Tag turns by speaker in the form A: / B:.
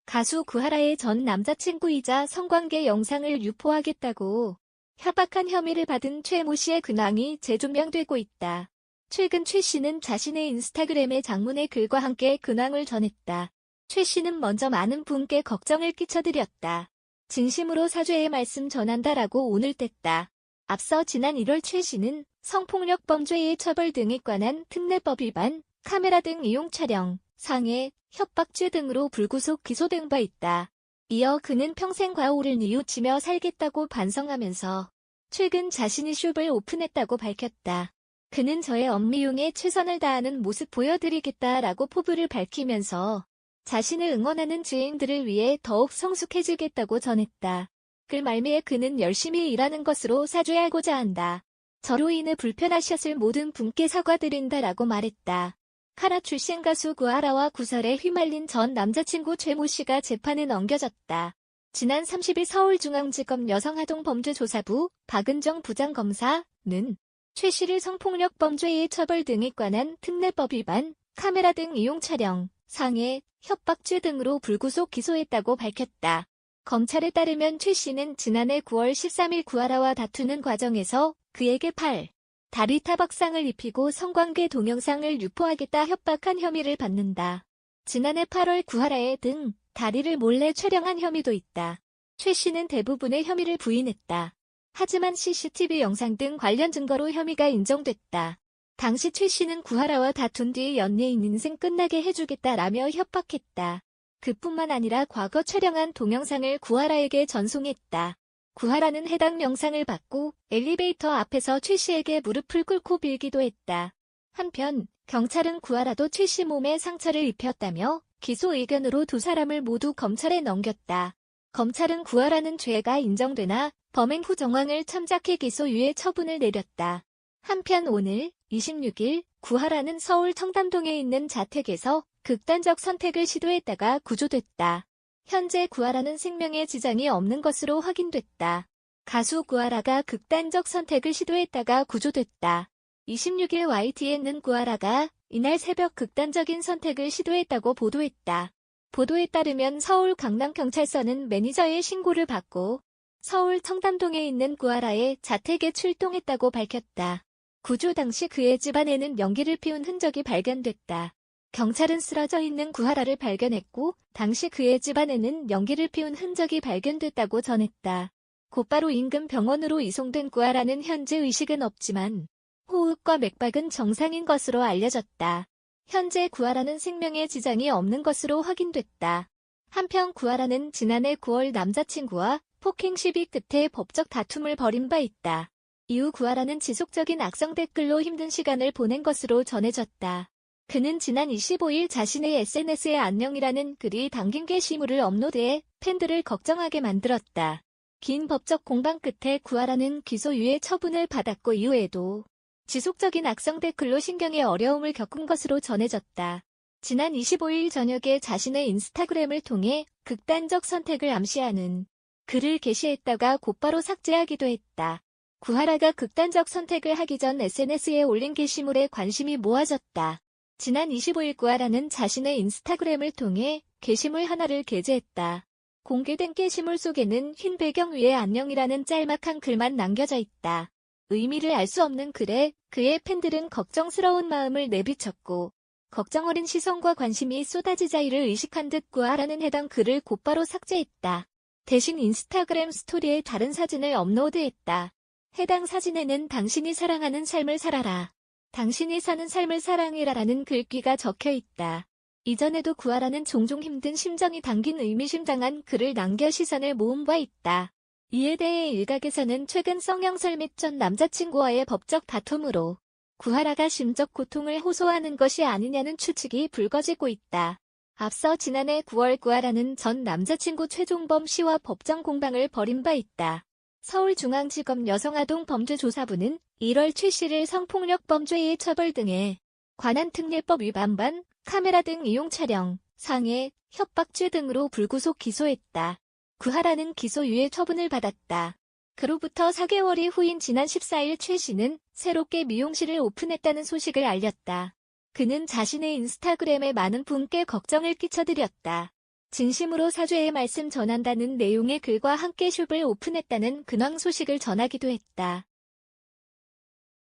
A: 가수 구하라의 전 남자친구이자 성관계 영상을 유포하겠다고 협박한 혐의를 받은 최모 씨의 근황이 재조명되고 있다. 최근 최 씨는 자신의 인스타그램에 장문의 글과 함께 근황을 전했다. 최 씨는 먼저 많은 분께 걱정을 끼쳐드렸다. 진심으로 사죄의 말씀 전한다라고 오늘 뗐다. 앞서 지난 1월 최 씨는 성폭력 범죄의 처벌 등에 관한 특례법 위반, 카메라 등 이용 촬영, 상해, 협박죄 등으로 불구속 기소된 바 있다. 이어 그는 평생 과오를 뉘우치며 살겠다고 반성하면서 최근 자신이 숍을 오픈했다고 밝혔다. 그는 저의 업무용에 최선을 다하는 모습 보여드리겠다라고 포부를 밝히면서 자신을 응원하는 지인들을 위해 더욱 성숙해지겠다고 전했다. 글 말미에 그는 열심히 일하는 것으로 사죄하고자 한다. 저로 인해 불편하셨을 모든 분께 사과드린다라고 말했다. 카라 출신 가수 구하라와 구설에 휘말린 전 남자친구 최모 씨가 재판에 넘겨졌다. 지난 30일 서울중앙지검 여성아동범죄조사부 박은정 부장검사는 최 씨를 성폭력 범죄의 처벌 등에 관한 특례법 위반, 카메라 등 이용 촬영, 상해, 협박죄 등으로 불구속 기소했다고 밝혔다. 검찰에 따르면 최 씨는 지난해 9월 13일 구하라와 다투는 과정에서 그에게 팔, 다리 타박상을 입히고 성관계 동영상을 유포하겠다 협박한 혐의를 받는다. 지난해 8월 구하라의 등, 다리를 몰래 촬영한 혐의도 있다. 최 씨는 대부분의 혐의를 부인했다. 하지만 CCTV 영상 등 관련 증거로 혐의가 인정됐다. 당시 최 씨는 구하라와 다툰 뒤 연예인 인생 끝나게 해주겠다라며 협박했다. 그뿐만 아니라 과거 촬영한 동영상을 구하라에게 전송했다. 구하라는 해당 영상을 받고 엘리베이터 앞에서 최 씨에게 무릎을 꿇고 빌기도 했다. 한편 경찰은 구하라도 최 씨 몸에 상처를 입혔다며 기소 의견으로 두 사람을 모두 검찰에 넘겼다. 검찰은 구하라는 죄가 인정되나 범행 후 정황을 참작해 기소유예 처분을 내렸다. 한편 오늘 26일 구하라는 서울 청담동에 있는 자택에서 극단적 선택을 시도했다가 구조됐다. 현재 구하라는 생명에 지장이 없는 것으로 확인됐다. 가수 구하라가 극단적 선택을 시도했다가 구조됐다. 26일 YTN은 구하라가 이날 새벽 극단적인 선택을 시도했다고 보도했다. 보도에 따르면 서울 강남경찰서는 매니저의 신고를 받고 서울 청담동에 있는 구하라의 자택에 출동했다고 밝혔다. 구조 당시 그의 집안에는 연기를 피운 흔적이 발견됐다. 경찰은 쓰러져 있는 구하라를 발견했고 당시 그의 집안에는 연기를 피운 흔적이 발견됐다고 전했다. 곧바로 인근 병원으로 이송된 구하라는 현재 의식은 없지만 호흡과 맥박은 정상인 것으로 알려졌다. 현재 구하라는 생명에 지장이 없는 것으로 확인됐다. 한편 구하라는 지난해 9월 남자친구와 폭행 시비 끝에 법적 다툼을 벌인 바 있다. 이후 구하라는 지속적인 악성 댓글로 힘든 시간을 보낸 것으로 전해졌다. 그는 지난 25일 자신의 SNS에 안녕이라는 글이 담긴 게시물을 업로드해 팬들을 걱정하게 만들었다. 긴 법적 공방 끝에 구하라는 기소유예 처분을 받았고 이후에도 지속적인 악성 댓글로 신경에 어려움을 겪은 것으로 전해졌다. 지난 25일 저녁에 자신의 인스타그램을 통해 극단적 선택을 암시하는 글을 게시했다가 곧바로 삭제하기도 했다. 구하라가 극단적 선택을 하기 전 SNS에 올린 게시물에 관심이 모아졌다. 지난 25일 구하라는 자신의 인스타그램을 통해 게시물 하나를 게재했다. 공개된 게시물 속에는 흰 배경 위에 안녕이라는 짤막한 글만 남겨져 있다. 의미를 알 수 없는 글에 그의 팬들은 걱정스러운 마음을 내비쳤고 걱정 어린 시선과 관심이 쏟아지자 이를 의식한 듯 구하라는 해당 글을 곧바로 삭제했다. 대신 인스타그램 스토리에 다른 사진을 업로드했다. 해당 사진에는 당신이 사랑하는 삶을 살아라. 당신이 사는 삶을 사랑해라라는 글귀가 적혀 있다. 이전에도 구하라는 종종 힘든 심정이 담긴 의미심장한 글을 남겨 시선을 모은 바 있다. 이에 대해 일각에서는 최근 성형설 및 전 남자친구와의 법적 다툼으로 구하라가 심적 고통을 호소하는 것이 아니냐는 추측이 불거지고 있다. 앞서 지난해 9월 구하라는 전 남자친구 최종범 씨와 법정 공방을 벌인 바 있다. 서울중앙지검 여성아동범죄조사부는 1월 최 씨를 성폭력 범죄의 처벌 등에 관한 특례법 위반반, 카메라 등 이용 촬영, 상해, 협박죄 등으로 불구속 기소했다. 구하라는 기소유예 처분을 받았다. 그로부터 4개월이 후인 지난 14일 최 씨는 새롭게 미용실을 오픈했다는 소식을 알렸다. 그는 자신의 인스타그램에 많은 분께 걱정을 끼쳐드렸다. 진심으로 사죄의 말씀 전한다는 내용의 글과 함께 숍을 오픈했다는 근황 소식을 전하기도 했다.